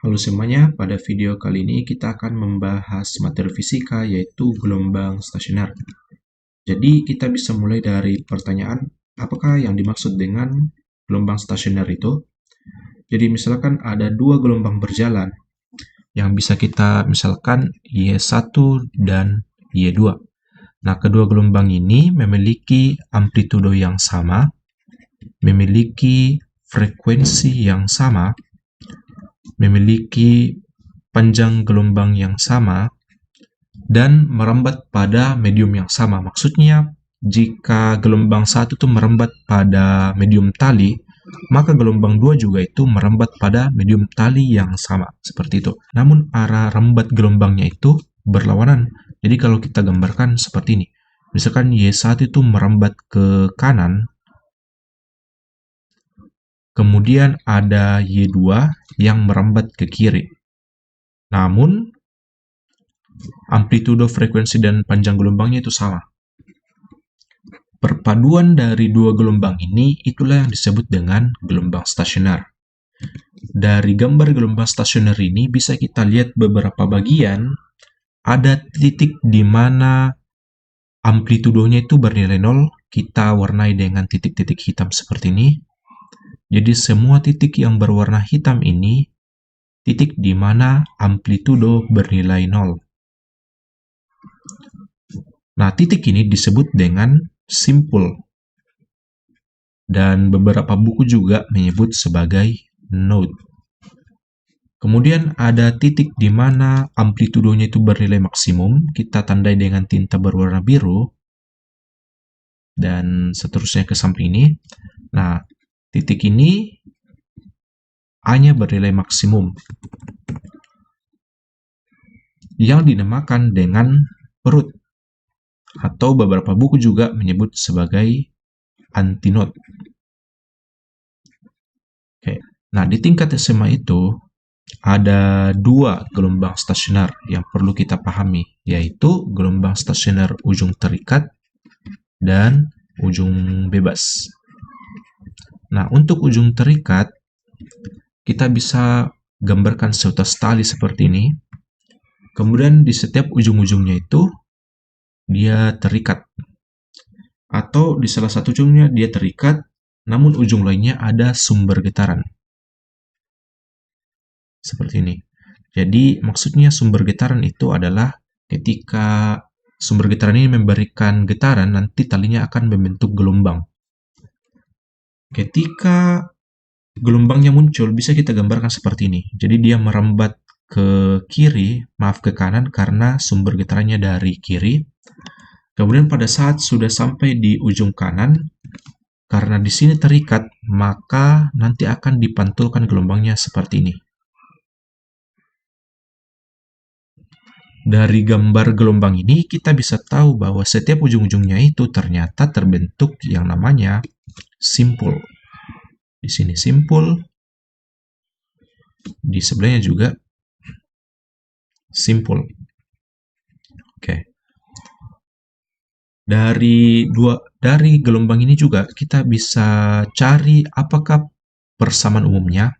Halo semuanya, pada video kali ini kita akan membahas materi fisika yaitu gelombang stasioner. Jadi kita bisa mulai dari pertanyaan, apakah yang dimaksud dengan gelombang stasioner itu? Jadi misalkan ada dua gelombang berjalan yang bisa kita misalkan Y1 dan Y2. Nah, kedua gelombang ini memiliki amplitudo yang sama, memiliki frekuensi yang sama, memiliki panjang gelombang yang sama, dan merambat pada medium yang sama. Maksudnya, jika gelombang satu itu merambat pada medium tali, maka gelombang dua juga itu merambat pada medium tali yang sama. Seperti itu. Namun, arah rambat gelombangnya itu berlawanan. Jadi, kalau kita gambarkan seperti ini. Misalkan Y1 itu merambat ke kanan, kemudian ada Y2 yang merambat ke kiri. Namun, amplitudo, frekuensi, dan panjang gelombangnya itu sama. Perpaduan dari dua gelombang ini itulah yang disebut dengan gelombang stasioner. Dari gambar gelombang stasioner ini bisa kita lihat beberapa bagian, ada titik di mana amplitudonya itu bernilai 0, kita warnai dengan titik-titik hitam seperti ini. Jadi semua titik yang berwarna hitam ini titik di mana amplitudo bernilai 0. Nah, titik ini disebut dengan simpul. Dan beberapa buku juga menyebut sebagai node. Kemudian ada titik di mana amplitudonya itu bernilai maksimum, kita tandai dengan tinta berwarna biru, dan seterusnya ke samping ini. Nah, titik ini A-nya bernilai maksimum, yang dinamakan dengan perut, atau beberapa buku juga menyebut sebagai antinode. Oke. Nah, di tingkat SMA itu ada dua gelombang stasioner yang perlu kita pahami, yaitu gelombang stasioner ujung terikat dan ujung bebas. Nah, untuk ujung terikat, kita bisa gambarkan seutas tali seperti ini. Kemudian di setiap ujung-ujungnya itu, dia terikat. Atau di salah satu ujungnya dia terikat, namun ujung lainnya ada sumber getaran. Seperti ini. Jadi maksudnya sumber getaran itu adalah ketika sumber getaran ini memberikan getaran, nanti talinya akan membentuk gelombang. Ketika gelombangnya muncul, bisa kita gambarkan seperti ini. Jadi dia merambat ke kiri, ke kanan karena sumber getarannya dari kiri. Kemudian pada saat sudah sampai di ujung kanan, karena di sini terikat, maka nanti akan dipantulkan gelombangnya seperti ini. Dari gambar gelombang ini, kita bisa tahu bahwa setiap ujung-ujungnya itu ternyata terbentuk yang namanya simpul. Di sini simpul, di sebelahnya juga simpul. Oke. Dari gelombang ini juga kita bisa cari apakah persamaan umumnya.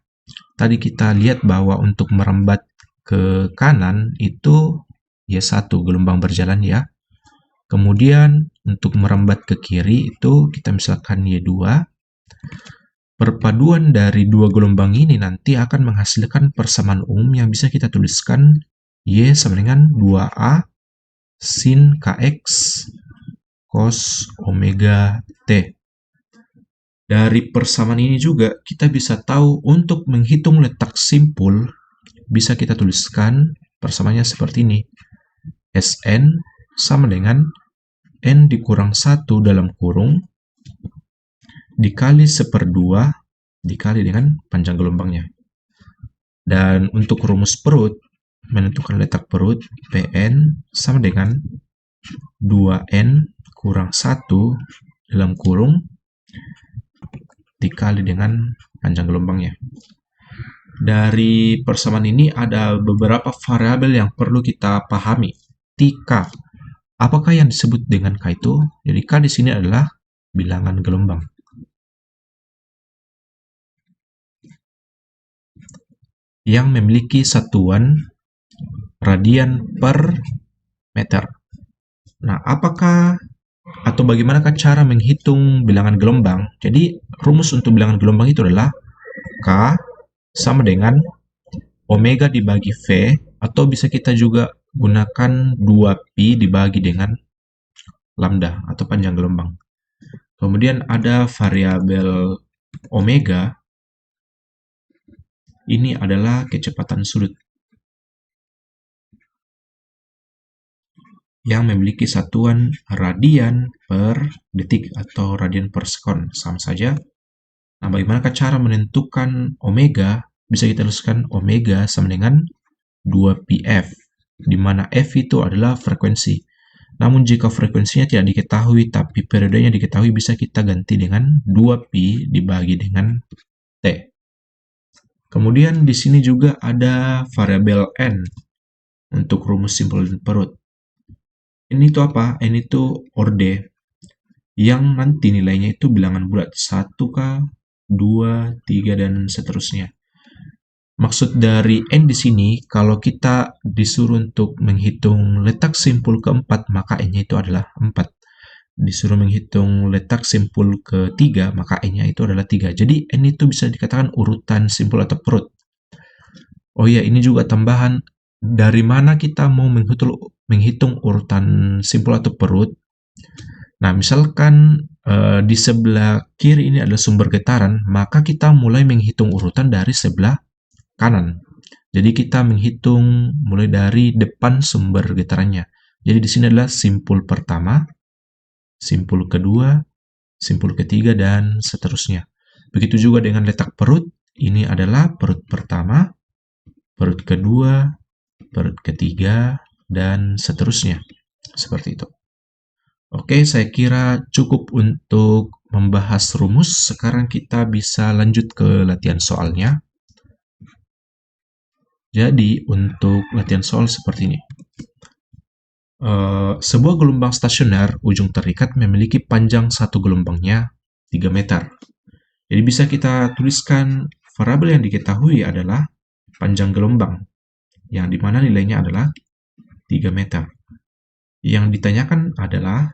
Tadi kita lihat bahwa untuk merambat ke kanan itu Y1 gelombang berjalan ya. Kemudian untuk merambat ke kiri itu kita misalkan Y2. Perpaduan dari dua gelombang ini nanti akan menghasilkan persamaan umum yang bisa kita tuliskan Y sama dengan 2A sin Kx cos omega T. Dari persamaan ini juga kita bisa tahu untuk menghitung letak simpul, bisa kita tuliskan persamaannya seperti ini. Sn sama dengan N dikurang 1 dalam kurung dikali 1/2 dikali dengan panjang gelombangnya. Dan untuk rumus perut, menentukan letak perut, Pn sama dengan 2N kurang 1 dalam kurung dikali dengan panjang gelombangnya. Dari persamaan ini ada beberapa variabel yang perlu kita pahami. K. Apakah yang disebut dengan K itu? Jadi K di sini adalah bilangan gelombang. yang memiliki satuan radian per meter. Nah, apakah atau bagaimanakah cara menghitung bilangan gelombang? Jadi, rumus untuk bilangan gelombang itu adalah K sama dengan omega dibagi V, atau bisa kita juga gunakan 2pi dibagi dengan lambda atau panjang gelombang. Kemudian ada variabel omega, ini adalah kecepatan sudut yang memiliki satuan radian per detik atau radian per sekon, sama saja. Nah, bagaimanakah cara menentukan omega? Bisa kita tuliskan omega sama dengan 2πf, di mana f itu adalah frekuensi. Namun jika frekuensinya tidak diketahui tapi periodenya diketahui, bisa kita ganti dengan 2pi dibagi dengan t. Kemudian di sini juga ada variabel n untuk rumus simpul perut. N itu apa? N itu orde yang nanti nilainya itu bilangan bulat 1K, 2, 3, dan seterusnya. Maksud dari N di sini, kalau kita disuruh untuk menghitung letak simpul keempat, maka N-nya itu adalah 4. Disuruh menghitung letak simpul ketiga, maka N-nya itu adalah 3. Jadi N itu bisa dikatakan urutan simpul atau perut. Oh iya, ini juga tambahan. Dari mana kita mau menghitung urutan simpul atau perut? Nah, misalkan di sebelah kiri ini adalah sumber getaran, maka kita mulai menghitung urutan dari sebelah kanan. Jadi kita menghitung mulai dari depan sumber getarannya. Jadi di sini adalah simpul pertama, simpul kedua, simpul ketiga, dan seterusnya. Begitu juga dengan letak perut, ini adalah perut pertama, perut kedua, perut ketiga, dan seterusnya. Seperti itu. Oke, saya kira cukup untuk membahas rumus. Sekarang kita bisa lanjut ke latihan soalnya. Jadi, untuk latihan soal seperti ini. Sebuah gelombang stasioner ujung terikat memiliki panjang satu gelombangnya 3 meter. Jadi bisa kita tuliskan variabel yang diketahui adalah panjang gelombang, yang dimana nilainya adalah 3 meter. Yang ditanyakan adalah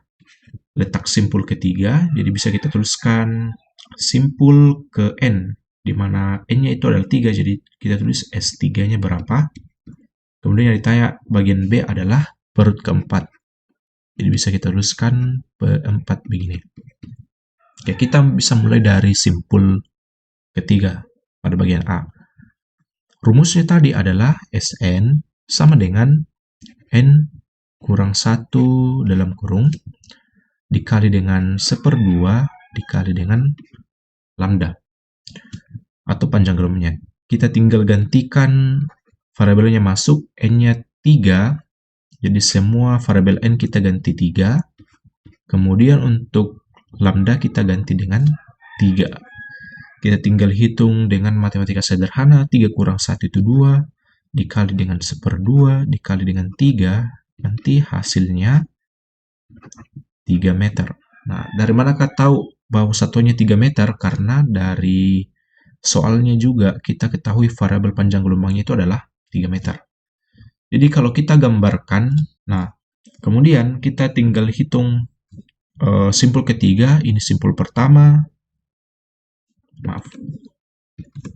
letak simpul ketiga, jadi bisa kita tuliskan simpul ke N, di mana N-nya itu adalah 3, jadi kita tulis S3-nya berapa. Kemudian yang ditanya bagian B adalah perut keempat. Jadi bisa kita tuliskan P4 begini. Oke, kita bisa mulai dari simpul ketiga pada bagian A. Rumusnya tadi adalah Sn sama dengan N kurang 1 dalam kurung dikali dengan 1/2 dikali dengan lambda atau panjang gelombangnya. Kita tinggal gantikan variabelnya masuk, N-nya 3, jadi semua variabel N kita ganti 3. Kemudian untuk lambda kita ganti dengan 3. Kita tinggal hitung dengan matematika sederhana, 3 kurang 1 itu 2, dikali dengan 1/2 dikali dengan 3, nanti hasilnya 3 meter. Nah, dari manakah tahu bahwa satuannya 3 meter? Karena dari soalnya juga kita ketahui variabel panjang gelombangnya itu adalah 3 meter. Jadi kalau kita gambarkan, nah, kemudian kita tinggal hitung simpul ketiga, ini simpul pertama, maaf,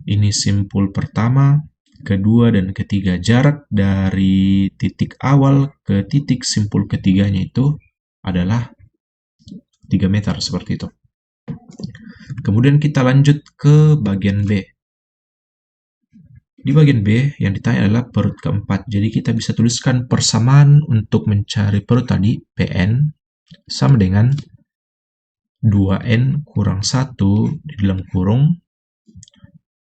ini simpul pertama, kedua, dan ketiga. Jarak dari titik awal ke titik simpul ketiganya itu adalah 3 meter, seperti itu. Kemudian kita lanjut ke bagian B. Di bagian B yang ditanya adalah perut keempat. Jadi kita bisa tuliskan persamaan untuk mencari perut tadi, Pn sama dengan 2N kurang 1 di dalam kurung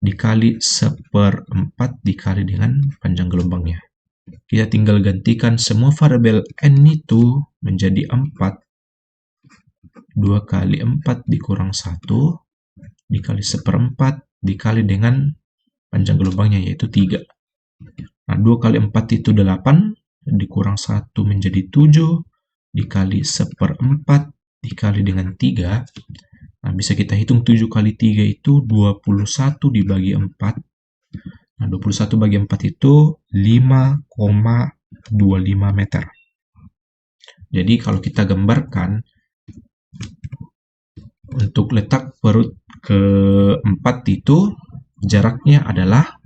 dikali 1/4 dikali dengan panjang gelombangnya. Kita tinggal gantikan semua variabel N itu menjadi 4. 2 kali 4 dikurang 1 dikali 1/4 dikali dengan panjang gelombangnya, yaitu 3. Nah, 2 kali 4 itu 8, dikurang 1 menjadi 7, dikali 1/4 dikali dengan 3. Nah, bisa kita hitung 7 kali 3 itu 21 dibagi 4. Nah, 21 bagi 4 itu 5,25 meter. Jadi kalau kita gambarkan, untuk letak perut keempat itu jaraknya adalah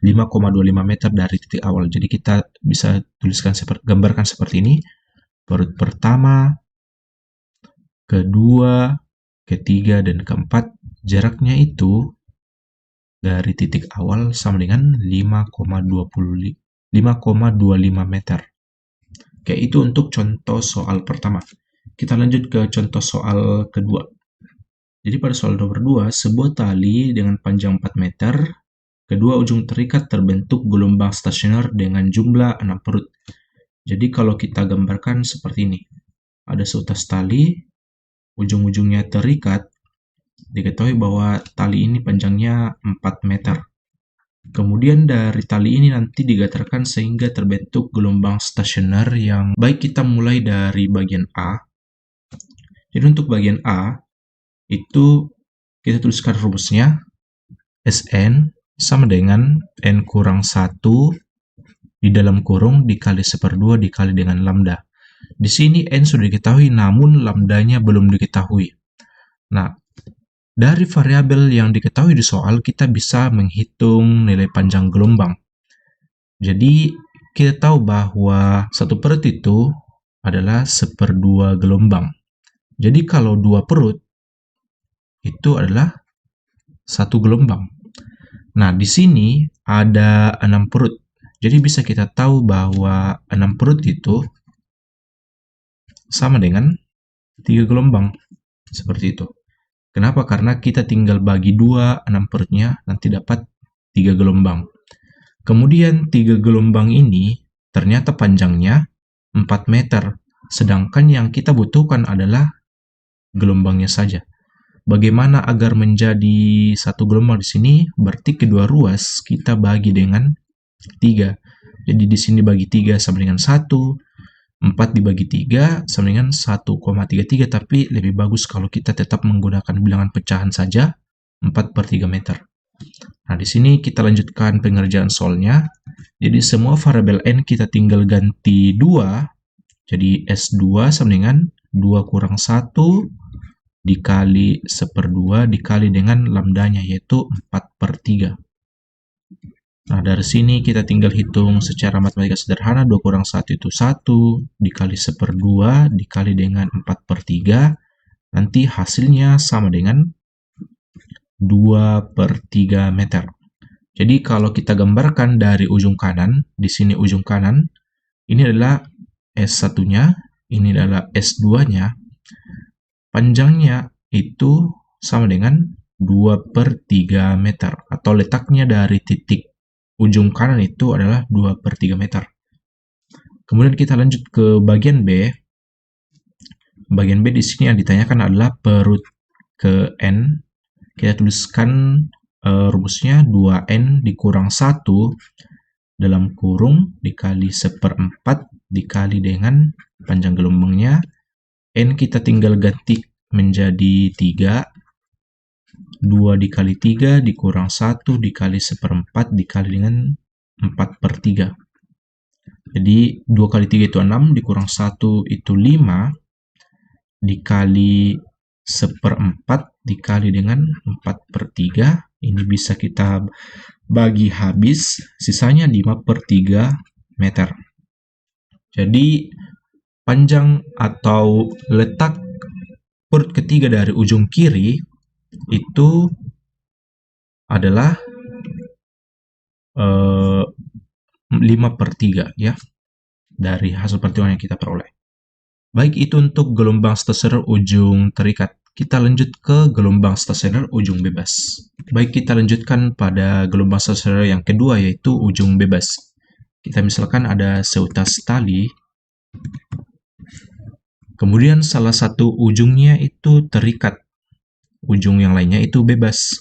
5,25 meter dari titik awal. Jadi kita bisa gambarkan seperti ini. Perut pertama, kedua, ketiga, dan keempat, jaraknya itu dari titik awal sama dengan 5,25 meter. Oke, itu untuk contoh soal pertama. Kita lanjut ke contoh soal kedua. Jadi pada soal nomor 2, sebuah tali dengan panjang 4 meter, kedua ujung terikat terbentuk gelombang stasioner dengan jumlah 6 perut. Jadi kalau kita gambarkan seperti ini. Ada seutas tali, ujung-ujungnya terikat, diketahui bahwa tali ini panjangnya 4 meter. Kemudian dari tali ini nanti digetarkan sehingga terbentuk gelombang stasioner yang baik kita mulai dari bagian A. Jadi untuk bagian A, itu kita tuliskan rumusnya, Sn sama dengan N kurang 1 di dalam kurung dikali 1/2 dikali dengan lambda. Di sini N sudah diketahui, namun lambdanya belum diketahui. Nah, dari variabel yang diketahui di soal, kita bisa menghitung nilai panjang gelombang. Jadi, kita tahu bahwa satu perut itu adalah 1/2 gelombang. Jadi, kalau 2 perut, itu adalah 1 gelombang. Nah, di sini ada 6 perut. Jadi, bisa kita tahu bahwa 6 perut itu sama dengan 3 gelombang. Seperti itu. Kenapa? Karena kita tinggal bagi 2 6 perutnya, nanti dapat 3 gelombang. Kemudian 3 gelombang ini ternyata panjangnya 4 meter. Sedangkan yang kita butuhkan adalah gelombangnya saja. Bagaimana agar menjadi satu gelombang di sini? Berarti kedua ruas kita bagi dengan 3. Jadi di sini bagi 3 sama dengan 1. 4 dibagi 3 sama dengan 1,33, tapi lebih bagus kalau kita tetap menggunakan bilangan pecahan saja, 4/3 meter. Nah, di sini kita lanjutkan pengerjaan soalnya. Jadi semua variabel N kita tinggal ganti 2, jadi S2 sama dengan 2 kurang 1 dikali 1/2 dikali dengan lambdanya, yaitu 4/3. Nah, dari sini kita tinggal hitung secara matematika sederhana. 2 kurang 1 itu 1, dikali 1/2, dikali dengan 4/3. Nanti hasilnya sama dengan 2/3 meter. Jadi kalau kita gambarkan dari ujung kanan, di sini ujung kanan, ini adalah S1-nya, ini adalah S2-nya. Panjangnya itu sama dengan 2/3 meter, atau letaknya dari titik ujung kanan itu adalah 2/3 meter. Kemudian kita lanjut ke bagian B. Bagian B di sini yang ditanyakan adalah perut ke N. Kita tuliskan rumusnya 2N dikurang 1 dalam kurung dikali 1/4 dikali dengan panjang gelombangnya. N kita tinggal ganti menjadi 3. 2 dikali 3 dikurang 1 dikali 1/4 dikali dengan 4/3. Jadi 2 kali 3 itu 6, dikurang 1 itu 5, dikali 1/4 dikali dengan 4/3. Ini bisa kita bagi habis, sisanya 5/3 meter. Jadi panjang atau letak perut ketiga dari ujung kiri itu adalah 5/3 ya, dari hasil perhitungan yang kita peroleh. Baik, itu untuk gelombang stasioner ujung terikat. Kita lanjut ke gelombang stasioner ujung bebas. Baik, kita lanjutkan pada gelombang stasioner yang kedua, yaitu ujung bebas. Kita misalkan ada seutas tali, kemudian salah satu ujungnya itu terikat, ujung yang lainnya itu bebas.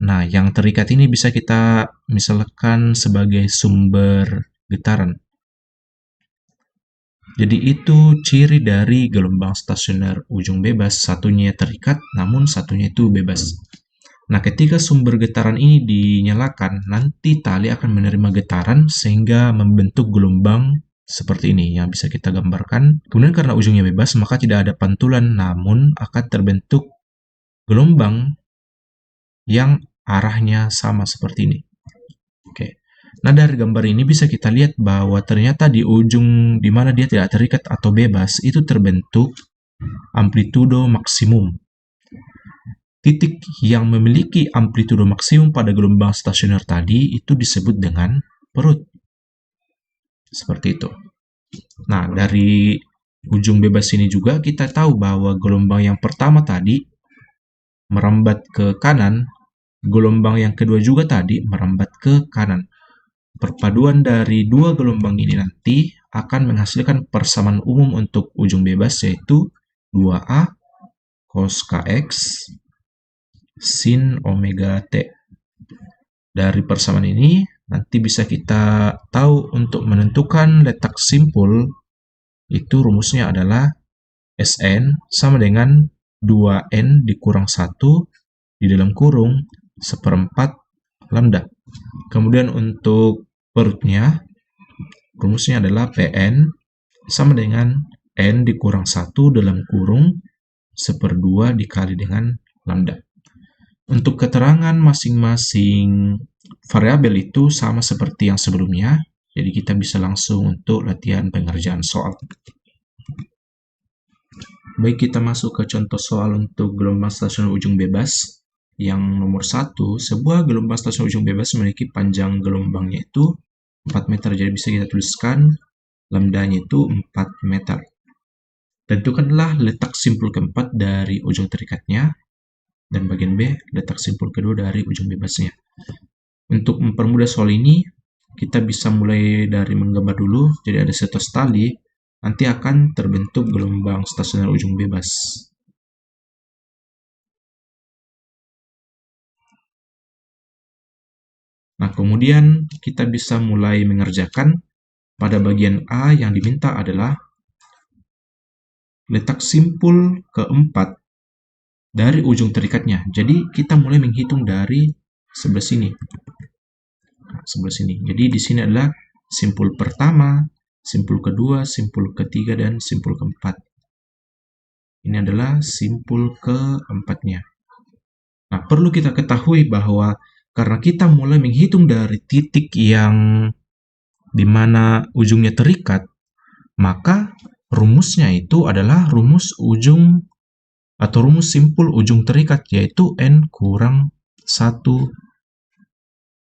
Nah, yang terikat ini bisa kita misalkan sebagai sumber getaran. Jadi itu ciri dari gelombang stasioner ujung bebas, satunya terikat namun satunya itu bebas. Nah, ketika sumber getaran ini dinyalakan, nanti tali akan menerima getaran sehingga membentuk gelombang seperti ini yang bisa kita gambarkan. Kemudian karena ujungnya bebas, maka tidak ada pantulan, namun akan terbentuk gelombang yang arahnya sama seperti ini. Oke. Nah, dari gambar ini bisa kita lihat bahwa ternyata di ujung di mana dia tidak terikat atau bebas, itu terbentuk amplitudo maksimum. Titik yang memiliki amplitudo maksimum pada gelombang stasioner tadi itu disebut dengan perut. Seperti itu. Nah, dari ujung bebas ini juga kita tahu bahwa gelombang yang pertama tadi merambat ke kanan, gelombang yang kedua juga tadi merambat ke kanan. Perpaduan dari dua gelombang ini nanti akan menghasilkan persamaan umum untuk ujung bebas, yaitu 2A cos kx sin omega t. Dari persamaan ini nanti bisa kita tahu untuk menentukan letak simpul, itu rumusnya adalah Sn sama dengan 2n dikurang 1 di dalam kurung 1/4 lambda. Kemudian untuk perutnya, rumusnya adalah Pn sama dengan n dikurang 1 dalam kurung 1/2 dikali dengan lambda. Untuk keterangan masing-masing variabel itu sama seperti yang sebelumnya, jadi kita bisa langsung untuk latihan pengerjaan soal. Baik, kita masuk ke contoh soal untuk gelombang stasioner ujung bebas. Yang nomor 1, sebuah gelombang stasioner ujung bebas memiliki panjang gelombangnya itu 4 meter, jadi bisa kita tuliskan lambdanya itu 4 meter. Tentukanlah letak simpul keempat dari ujung terikatnya, dan bagian B, letak simpul kedua dari ujung bebasnya. Untuk mempermudah soal ini, kita bisa mulai dari menggambar dulu. Jadi ada setos tali, nanti akan terbentuk gelombang stasioner ujung bebas. Nah, kemudian kita bisa mulai mengerjakan. Pada bagian A yang diminta adalah letak simpul keempat dari ujung terikatnya. Jadi kita mulai menghitung dari sebelah sini. Nah, sebelah sini. Jadi di sini adalah simpul pertama, simpul kedua, simpul ketiga, dan simpul keempat. Ini adalah simpul keempatnya. Nah, perlu kita ketahui bahwa karena kita mulai menghitung dari titik yang di mana ujungnya terikat, maka rumusnya itu adalah rumus ujung atau rumus simpul ujung terikat, yaitu n kurang 1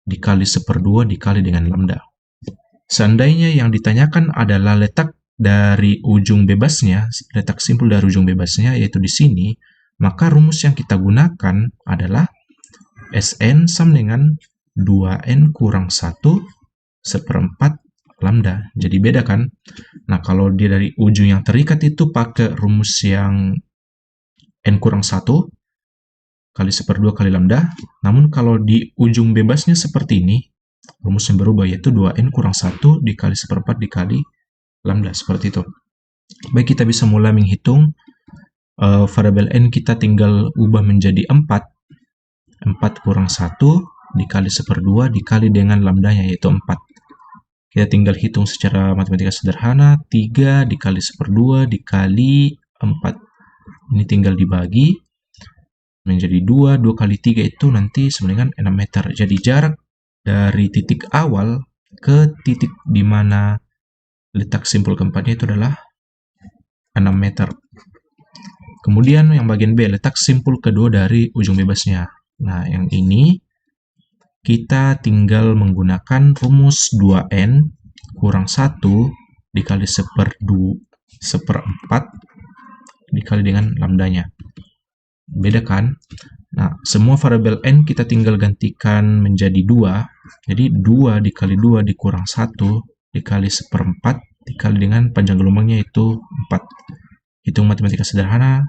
dikali 1/2 dikali dengan lambda. Seandainya yang ditanyakan adalah letak dari ujung bebasnya, letak simpul dari ujung bebasnya, yaitu di sini, maka rumus yang kita gunakan adalah Sn sama dengan 2n kurang 1 1/4 lambda. Jadi beda kan? Nah, kalau dia dari ujung yang terikat itu pakai rumus yang n kurang 1 kali 1/2 kali lambda. Namun kalau di ujung bebasnya seperti ini, rumus yang berubah, yaitu 2n kurang 1 dikali 1/4 dikali lambda, seperti itu. Baik, kita bisa mulai menghitung. Variabel n kita tinggal ubah menjadi 4. 4 kurang 1 dikali 1/2 dikali dengan lambdanya, yaitu 4. Kita tinggal hitung secara matematika sederhana. 3 dikali 1/2 dikali 4. Ini tinggal dibagi menjadi 2. 2 kali 3 itu nanti sama dengan 6 meter. Jadi jarak dari titik awal ke titik di mana letak simpul keempatnya itu adalah 6 meter. Kemudian yang bagian B, letak simpul kedua dari ujung bebasnya. Nah, yang ini kita tinggal menggunakan rumus 2n kurang 1 dikali 1/4 dikali dengan lambdanya. Beda kan? Nah, semua variabel n kita tinggal gantikan menjadi 2. Jadi 2 dikali 2 dikurang 1 dikali 1/4 dikali dengan panjang gelombangnya itu 4. Hitung matematika sederhana.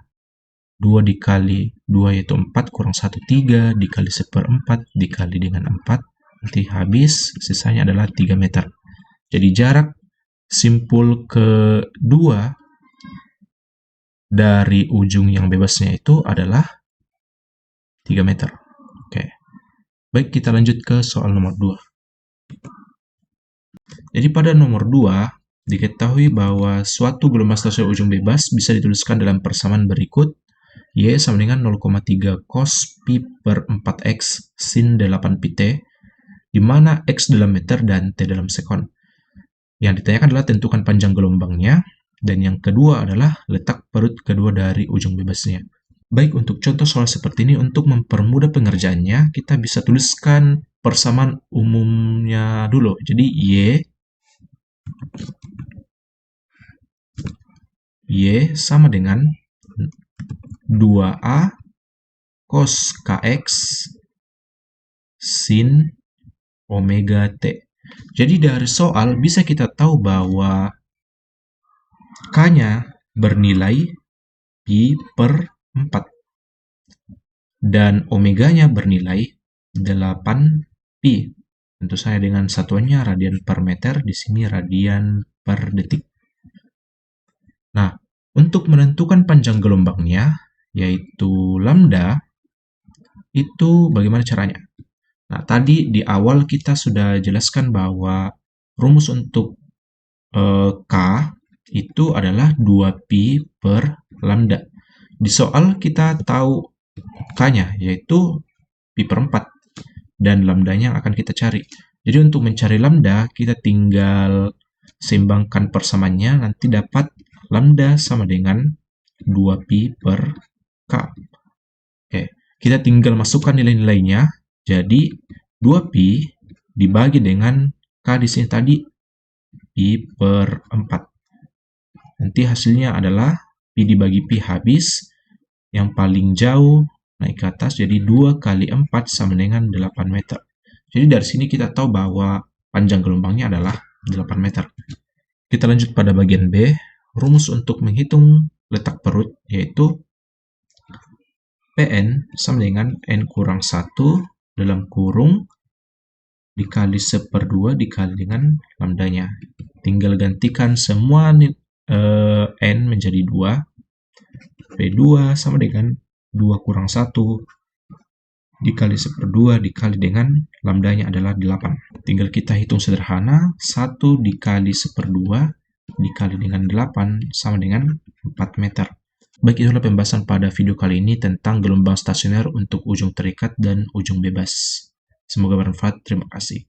2 dikali 2 yaitu 4, kurang 1, 3, dikali 1/4, dikali dengan 4, nanti habis, sisanya adalah 3 meter. Jadi jarak simpul kedua dari ujung yang bebasnya itu adalah 3 meter. Oke. Baik, kita lanjut ke soal nomor 2. Jadi pada nomor 2, diketahui bahwa suatu gelombang stasioner ujung bebas bisa dituliskan dalam persamaan berikut. Y sama dengan 0,3 cos pi per 4x sin 8 pi t, di mana x dalam meter dan t dalam sekon. Yang ditanyakan adalah tentukan panjang gelombangnya, dan yang kedua adalah letak perut kedua dari ujung bebasnya. Baik, untuk contoh soal seperti ini, untuk mempermudah pengerjaannya, kita bisa tuliskan persamaan umumnya dulu. Jadi Y sama dengan 2A cos kx sin omega t. Jadi dari soal bisa kita tahu bahwa K-nya bernilai pi per 4 dan omeganya bernilai 8 pi. Tentu saja dengan satuannya radian per meter, di sini radian per detik. Nah, untuk menentukan panjang gelombangnya, yaitu lambda, itu bagaimana caranya? Nah, tadi di awal kita sudah jelaskan bahwa rumus untuk K itu adalah 2pi per lambda. Di soal kita tahu K-nya, yaitu pi per 4, dan lambdanya akan kita cari. Jadi untuk mencari lambda, kita tinggal seimbangkan persamaannya, nanti dapat lambda sama dengan 2pi per K. Oke, kita tinggal masukkan nilai-nilainya. Jadi 2pi dibagi dengan K di sini tadi, pi per 4. Nanti hasilnya adalah pi dibagi pi habis, yang paling jauh naik ke atas, jadi 2 kali 4 sama dengan 8 meter. Jadi dari sini kita tahu bahwa panjang gelombangnya adalah 8 meter. Kita lanjut pada bagian B. Rumus untuk menghitung letak perut yaitu Pn sama dengan N kurang 1 dalam kurung dikali 1/2 dikali dengan lambdanya. Tinggal gantikan semua N menjadi 2. P2 sama dengan 2 kurang 1 dikali 1/2 dikali dengan lambdanya adalah 8. Tinggal kita hitung sederhana, 1 dikali 1/2 dikali dengan 8 sama dengan 4 meter. Baik, itulah pembahasan pada video kali ini tentang gelombang stasioner untuk ujung terikat dan ujung bebas. Semoga bermanfaat. Terima kasih.